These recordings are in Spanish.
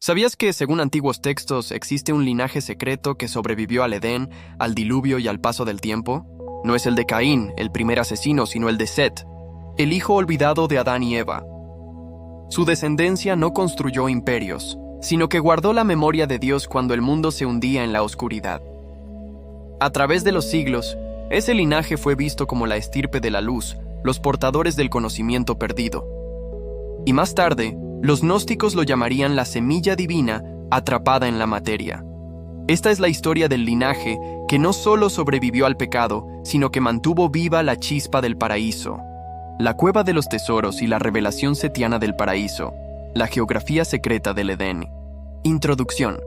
¿Sabías que, según antiguos textos, existe un linaje secreto que sobrevivió al Edén, al diluvio y al paso del tiempo? No es el de Caín, el primer asesino, sino el de Set, el hijo olvidado de Adán y Eva. Su descendencia no construyó imperios, sino que guardó la memoria de Dios cuando el mundo se hundía en la oscuridad. A través de los siglos, ese linaje fue visto como la estirpe de la luz, los portadores del conocimiento perdido. Y más tarde, los gnósticos lo llamarían la semilla divina atrapada en la materia. Esta es la historia del linaje que no solo sobrevivió al pecado, sino que mantuvo viva la chispa del paraíso. La cueva de los tesoros y la revelación setiana del paraíso, la geografía secreta del Edén. Introducción.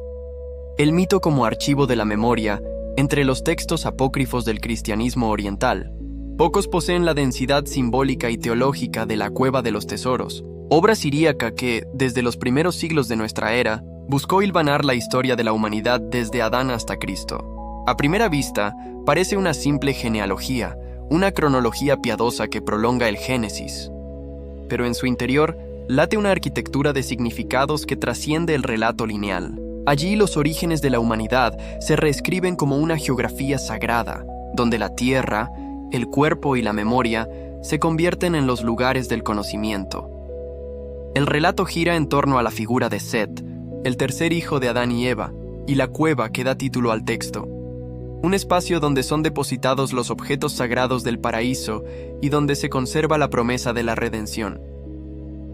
El mito como archivo de la memoria entre los textos apócrifos del cristianismo oriental. Pocos poseen la densidad simbólica y teológica de la cueva de los tesoros, obra siríaca que, desde los primeros siglos de nuestra era, buscó hilvanar la historia de la humanidad desde Adán hasta Cristo. A primera vista, parece una simple genealogía, una cronología piadosa que prolonga el Génesis. Pero en su interior, late una arquitectura de significados que trasciende el relato lineal. Allí los orígenes de la humanidad se reescriben como una geografía sagrada, donde la tierra, el cuerpo y la memoria se convierten en los lugares del conocimiento. El relato gira en torno a la figura de Set, el tercer hijo de Adán y Eva, y la cueva que da título al texto. Un espacio donde son depositados los objetos sagrados del paraíso y donde se conserva la promesa de la redención.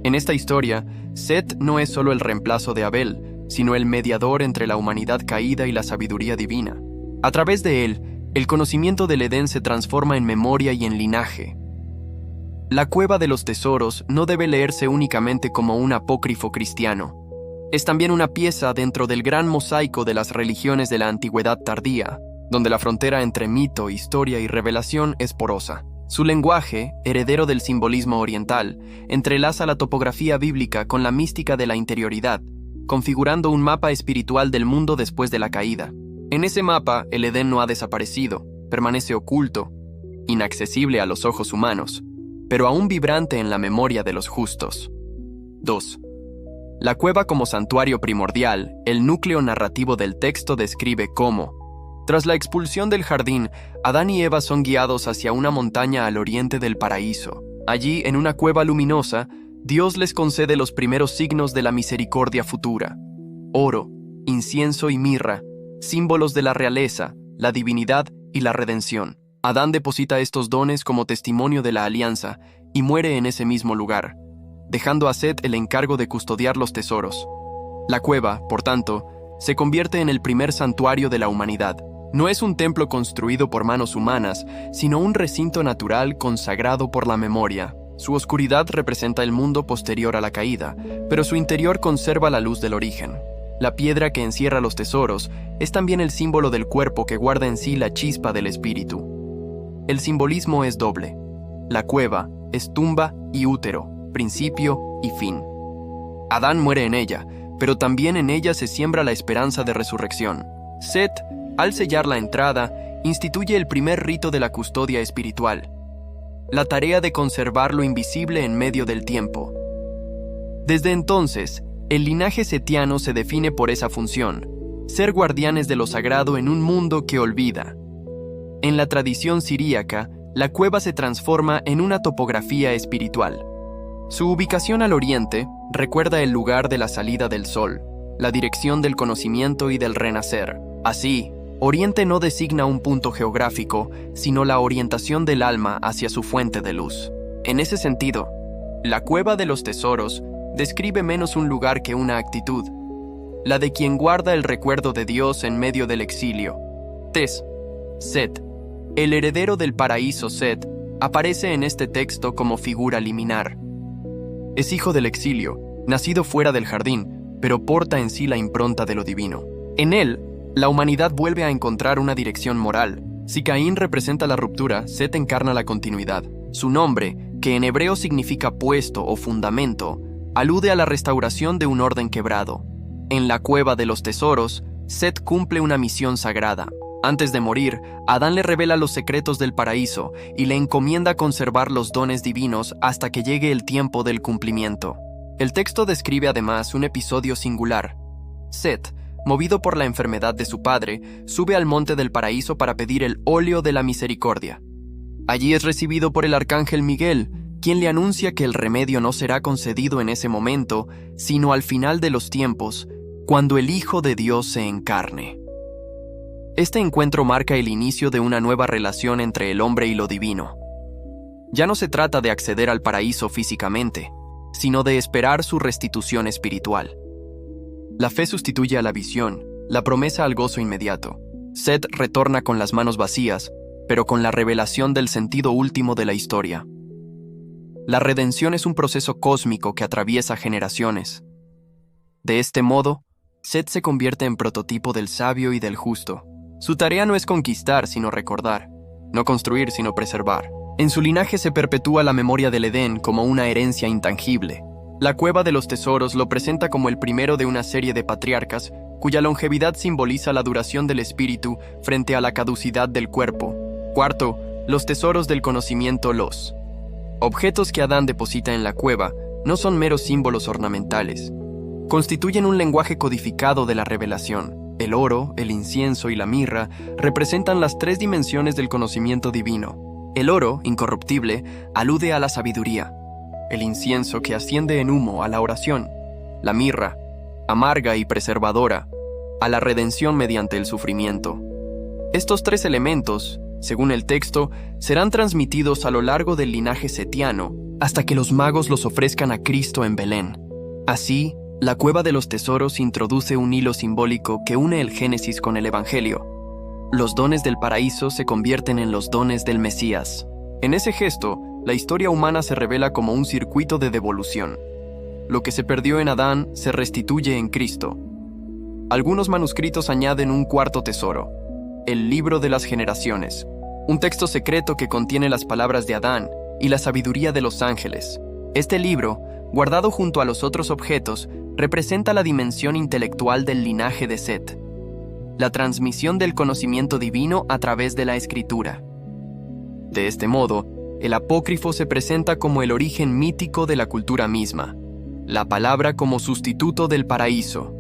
En esta historia, Set no es solo el reemplazo de Abel, sino el mediador entre la humanidad caída y la sabiduría divina. A través de él, el conocimiento del Edén se transforma en memoria y en linaje. La cueva de los tesoros no debe leerse únicamente como un apócrifo cristiano. Es también una pieza dentro del gran mosaico de las religiones de la antigüedad tardía, donde la frontera entre mito, historia y revelación es porosa. Su lenguaje, heredero del simbolismo oriental, entrelaza la topografía bíblica con la mística de la interioridad, configurando un mapa espiritual del mundo después de la caída. En ese mapa, el Edén no ha desaparecido, permanece oculto, inaccesible a los ojos humanos, pero aún vibrante en la memoria de los justos. 2. La cueva como santuario primordial, el núcleo narrativo del texto describe cómo, tras la expulsión del jardín, Adán y Eva son guiados hacia una montaña al oriente del paraíso. Allí, en una cueva luminosa, Dios les concede los primeros signos de la misericordia futura: oro, incienso y mirra, símbolos de la realeza, la divinidad y la redención. Adán deposita estos dones como testimonio de la alianza y muere en ese mismo lugar, dejando a Set el encargo de custodiar los tesoros. La cueva, por tanto, se convierte en el primer santuario de la humanidad. No es un templo construido por manos humanas, sino un recinto natural consagrado por la memoria. Su oscuridad representa el mundo posterior a la caída, pero su interior conserva la luz del origen. La piedra que encierra los tesoros es también el símbolo del cuerpo que guarda en sí la chispa del espíritu. El simbolismo es doble. La cueva es tumba y útero, principio y fin. Adán muere en ella, pero también en ella se siembra la esperanza de resurrección. Set, al sellar la entrada, instituye el primer rito de la custodia espiritual, la tarea de conservar lo invisible en medio del tiempo. Desde entonces, el linaje setiano se define por esa función: ser guardianes de lo sagrado en un mundo que olvida. En la tradición siríaca, la cueva se transforma en una topografía espiritual. Su ubicación al oriente recuerda el lugar de la salida del sol, la dirección del conocimiento y del renacer. Así, Oriente no designa un punto geográfico, sino la orientación del alma hacia su fuente de luz. En ese sentido, la cueva de los tesoros describe menos un lugar que una actitud, la de quien guarda el recuerdo de Dios en medio del exilio. Set, el heredero del paraíso Set, aparece en este texto como figura liminar. Es hijo del exilio, nacido fuera del jardín, pero porta en sí la impronta de lo divino. En él, la humanidad vuelve a encontrar una dirección moral. Si Caín representa la ruptura, Set encarna la continuidad. Su nombre, que en hebreo significa puesto o fundamento, alude a la restauración de un orden quebrado. En la cueva de los tesoros, Set cumple una misión sagrada. Antes de morir, Adán le revela los secretos del paraíso y le encomienda conservar los dones divinos hasta que llegue el tiempo del cumplimiento. El texto describe además un episodio singular, Set, movido por la enfermedad de su padre, sube al monte del paraíso para pedir el óleo de la misericordia. Allí es recibido por el arcángel Miguel, quien le anuncia que el remedio no será concedido en ese momento, sino al final de los tiempos, cuando el Hijo de Dios se encarne. Este encuentro marca el inicio de una nueva relación entre el hombre y lo divino. Ya no se trata de acceder al paraíso físicamente, sino de esperar su restitución espiritual. La fe sustituye a la visión, la promesa al gozo inmediato. Set retorna con las manos vacías, pero con la revelación del sentido último de la historia. La redención es un proceso cósmico que atraviesa generaciones. De este modo, Set se convierte en prototipo del sabio y del justo. Su tarea no es conquistar, sino recordar, no construir, sino preservar. En su linaje se perpetúa la memoria del Edén como una herencia intangible. La Cueva de los Tesoros lo presenta como el primero de una serie de patriarcas, cuya longevidad simboliza la duración del espíritu frente a la caducidad del cuerpo. Cuarto, los tesoros del conocimiento. Los objetos que Adán deposita en la cueva no son meros símbolos ornamentales. Constituyen un lenguaje codificado de la revelación. El oro, el incienso y la mirra representan las tres dimensiones del conocimiento divino. El oro, incorruptible, alude a la sabiduría. El incienso, que asciende en humo, a la oración. La mirra, amarga y preservadora, a la redención mediante el sufrimiento. Estos tres elementos, según el texto, serán transmitidos a lo largo del linaje setiano hasta que los magos los ofrezcan a Cristo en Belén. Así, la Cueva de los Tesoros introduce un hilo simbólico que une el Génesis con el Evangelio. Los dones del paraíso se convierten en los dones del Mesías. En ese gesto, la historia humana se revela como un circuito de devolución. Lo que se perdió en Adán se restituye en Cristo. Algunos manuscritos añaden un cuarto tesoro, el Libro de las Generaciones, un texto secreto que contiene las palabras de Adán y la sabiduría de los ángeles. Este libro, guardado junto a los otros objetos, representa la dimensión intelectual del linaje de Set, la transmisión del conocimiento divino a través de la escritura. De este modo, el apócrifo se presenta como el origen mítico de la cultura misma, la palabra como sustituto del paraíso.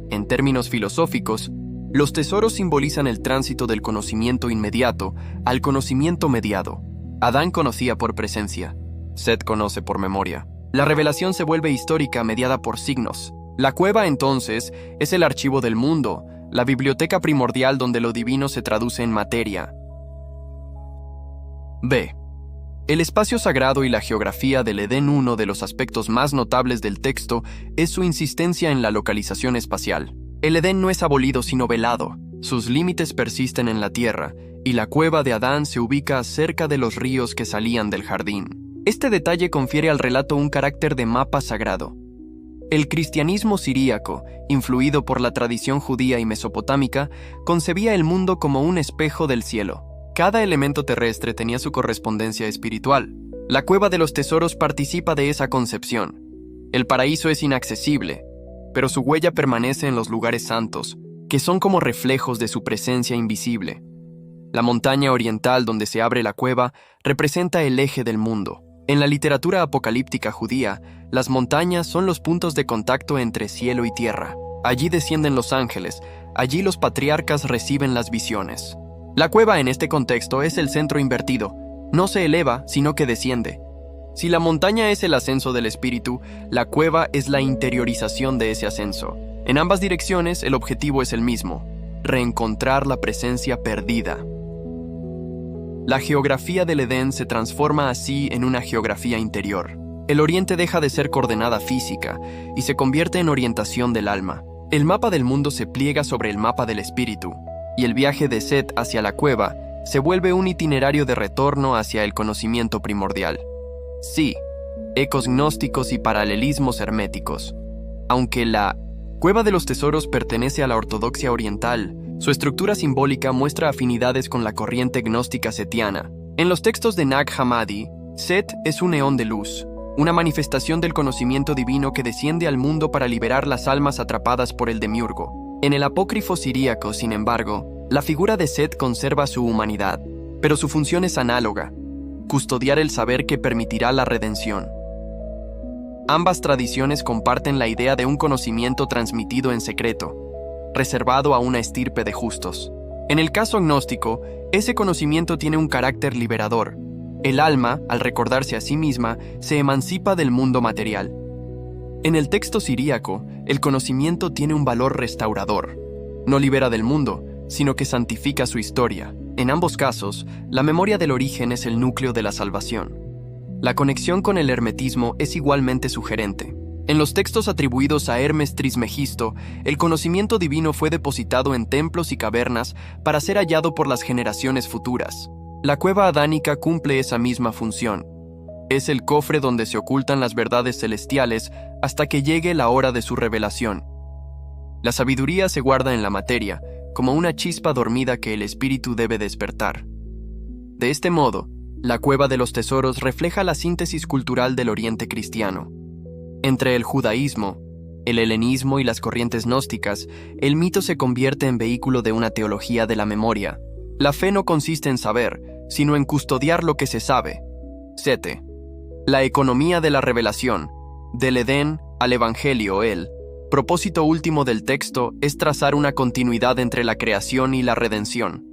En términos filosóficos, los tesoros simbolizan el tránsito del conocimiento inmediato al conocimiento mediado. Adán conocía por presencia, Set conoce por memoria. La revelación se vuelve histórica mediada por signos. La cueva, entonces, es el archivo del mundo, la biblioteca primordial donde lo divino se traduce en materia. B. El espacio sagrado y la geografía del Edén. Uno de los aspectos más notables del texto es su insistencia en la localización espacial. El Edén no es abolido sino velado, sus límites persisten en la tierra, y la cueva de Adán se ubica cerca de los ríos que salían del jardín. Este detalle confiere al relato un carácter de mapa sagrado. El cristianismo siríaco, influido por la tradición judía y mesopotámica, concebía el mundo como un espejo del cielo. Cada elemento terrestre tenía su correspondencia espiritual. La Cueva de los Tesoros participa de esa concepción. El paraíso es inaccesible, pero su huella permanece en los lugares santos, que son como reflejos de su presencia invisible. La montaña oriental donde se abre la cueva representa el eje del mundo. En la literatura apocalíptica judía, las montañas son los puntos de contacto entre cielo y tierra. Allí descienden los ángeles, allí los patriarcas reciben las visiones. La cueva en este contexto es el centro invertido, no se eleva, sino que desciende. Si la montaña es el ascenso del espíritu, la cueva es la interiorización de ese ascenso. En ambas direcciones el objetivo es el mismo, reencontrar la presencia perdida. La geografía del Edén se transforma así en una geografía interior. El oriente deja de ser coordenada física y se convierte en orientación del alma. El mapa del mundo se pliega sobre el mapa del espíritu, y el viaje de Set hacia la cueva se vuelve un itinerario de retorno hacia el conocimiento primordial. Sí, ecos gnósticos y paralelismos herméticos. Aunque la Cueva de los Tesoros pertenece a la ortodoxia oriental, su estructura simbólica muestra afinidades con la corriente gnóstica setiana. En los textos de Nag Hammadi, Set es un eón de luz, una manifestación del conocimiento divino que desciende al mundo para liberar las almas atrapadas por el demiurgo. En el apócrifo siríaco, sin embargo, la figura de Set conserva su humanidad, pero su función es análoga: custodiar el saber que permitirá la redención. Ambas tradiciones comparten la idea de un conocimiento transmitido en secreto, reservado a una estirpe de justos. En el caso gnóstico, ese conocimiento tiene un carácter liberador. El alma, al recordarse a sí misma, se emancipa del mundo material. En el texto siríaco, el conocimiento tiene un valor restaurador. No libera del mundo, sino que santifica su historia. En ambos casos, la memoria del origen es el núcleo de la salvación. La conexión con el hermetismo es igualmente sugerente. En los textos atribuidos a Hermes Trismegisto, el conocimiento divino fue depositado en templos y cavernas para ser hallado por las generaciones futuras. La cueva adánica cumple esa misma función. Es el cofre donde se ocultan las verdades celestiales hasta que llegue la hora de su revelación. La sabiduría se guarda en la materia, como una chispa dormida que el espíritu debe despertar. De este modo, la Cueva de los Tesoros refleja la síntesis cultural del Oriente cristiano. Entre el judaísmo, el helenismo y las corrientes gnósticas, el mito se convierte en vehículo de una teología de la memoria. La fe no consiste en saber, sino en custodiar lo que se sabe. 7. La economía de la revelación. Del Edén al Evangelio, el propósito último del texto es trazar una continuidad entre la creación y la redención.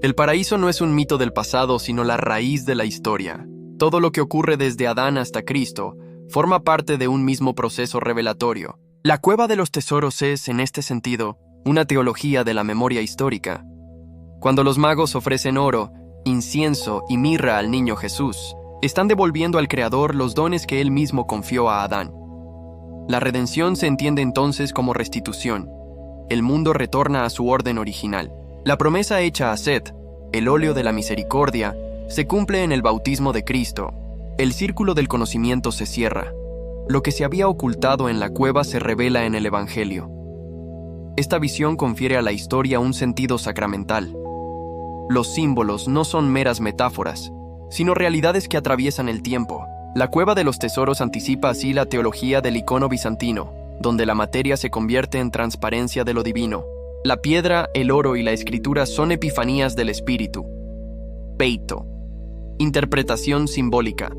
El paraíso no es un mito del pasado, sino la raíz de la historia. Todo lo que ocurre desde Adán hasta Cristo forma parte de un mismo proceso revelatorio. La Cueva de los Tesoros es, en este sentido, una teología de la memoria histórica. Cuando los magos ofrecen oro, incienso y mirra al niño Jesús, están devolviendo al Creador los dones que Él mismo confió a Adán. La redención se entiende entonces como restitución. El mundo retorna a su orden original. La promesa hecha a Set, el óleo de la misericordia, se cumple en el bautismo de Cristo. El círculo del conocimiento se cierra. Lo que se había ocultado en la cueva se revela en el Evangelio. Esta visión confiere a la historia un sentido sacramental. Los símbolos no son meras metáforas, sino realidades que atraviesan el tiempo. La Cueva de los Tesoros anticipa así la teología del icono bizantino, donde la materia se convierte en transparencia de lo divino. La piedra, el oro y la escritura son epifanías del espíritu. Peito. Interpretación simbólica.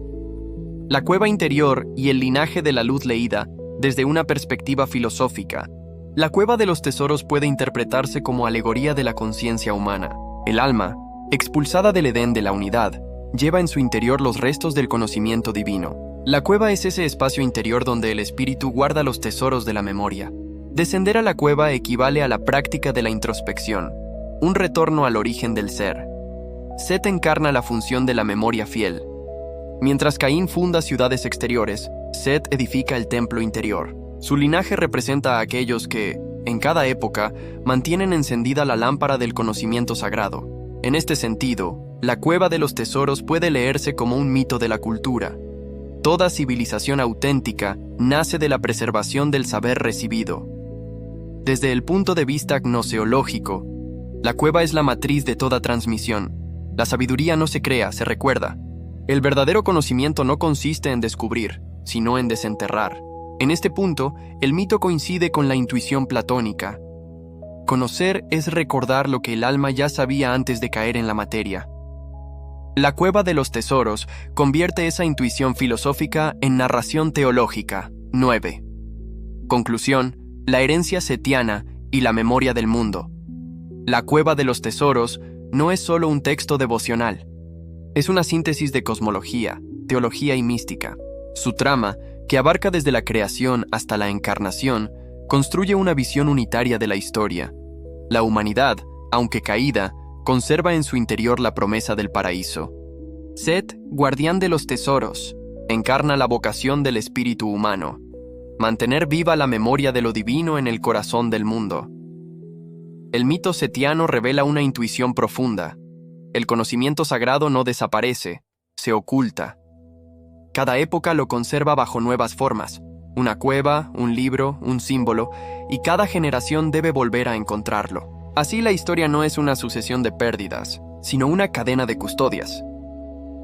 La cueva interior y el linaje de la luz leída desde una perspectiva filosófica. La Cueva de los Tesoros puede interpretarse como alegoría de la conciencia humana. El alma, expulsada del Edén de la unidad, lleva en su interior los restos del conocimiento divino. La cueva es ese espacio interior donde el espíritu guarda los tesoros de la memoria. Descender a la cueva equivale a la práctica de la introspección, un retorno al origen del ser. Set encarna la función de la memoria fiel. Mientras Caín funda ciudades exteriores, Set edifica el templo interior. Su linaje representa a aquellos que, en cada época, mantienen encendida la lámpara del conocimiento sagrado. En este sentido, la Cueva de los Tesoros puede leerse como un mito de la cultura. Toda civilización auténtica nace de la preservación del saber recibido. Desde el punto de vista gnoseológico, la cueva es la matriz de toda transmisión. La sabiduría no se crea, se recuerda. El verdadero conocimiento no consiste en descubrir, sino en desenterrar. En este punto, el mito coincide con la intuición platónica. Conocer es recordar lo que el alma ya sabía antes de caer en la materia. La Cueva de los Tesoros convierte esa intuición filosófica en narración teológica. 9. Conclusión: la herencia setiana y la memoria del mundo. La Cueva de los Tesoros no es solo un texto devocional. Es una síntesis de cosmología, teología y mística. Su trama, que abarca desde la creación hasta la encarnación, construye una visión unitaria de la historia. La humanidad, aunque caída, conserva en su interior la promesa del paraíso. Set, guardián de los tesoros, encarna la vocación del espíritu humano: mantener viva la memoria de lo divino en el corazón del mundo. El mito setiano revela una intuición profunda. El conocimiento sagrado no desaparece, se oculta. Cada época lo conserva bajo nuevas formas: una cueva, un libro, un símbolo, y cada generación debe volver a encontrarlo. Así, la historia no es una sucesión de pérdidas, sino una cadena de custodias.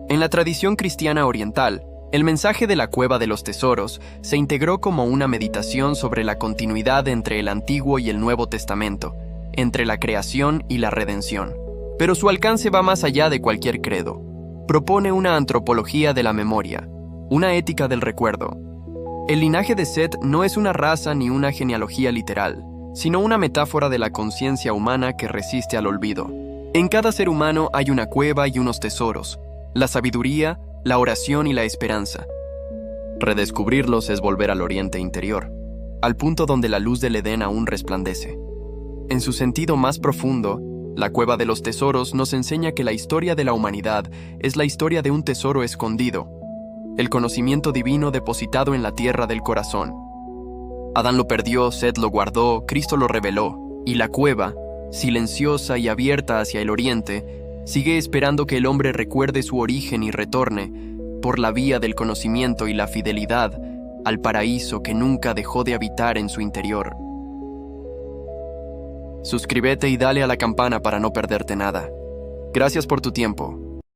En la tradición cristiana oriental, el mensaje de la Cueva de los Tesoros se integró como una meditación sobre la continuidad entre el Antiguo y el Nuevo Testamento, entre la creación y la redención. Pero su alcance va más allá de cualquier credo. Propone una antropología de la memoria, una ética del recuerdo. El linaje de Set no es una raza ni una genealogía literal, sino una metáfora de la conciencia humana que resiste al olvido. En cada ser humano hay una cueva y unos tesoros, la sabiduría, la oración y la esperanza. Redescubrirlos es volver al oriente interior, al punto donde la luz del Edén aún resplandece. En su sentido más profundo, la cueva de los tesoros nos enseña que la historia de la humanidad es la historia de un tesoro escondido, el conocimiento divino depositado en la tierra del corazón. Adán lo perdió, Set lo guardó, Cristo lo reveló, y la cueva, silenciosa y abierta hacia el oriente, sigue esperando que el hombre recuerde su origen y retorne, por la vía del conocimiento y la fidelidad, al paraíso que nunca dejó de habitar en su interior. Suscríbete y dale a la campana para no perderte nada. Gracias por tu tiempo.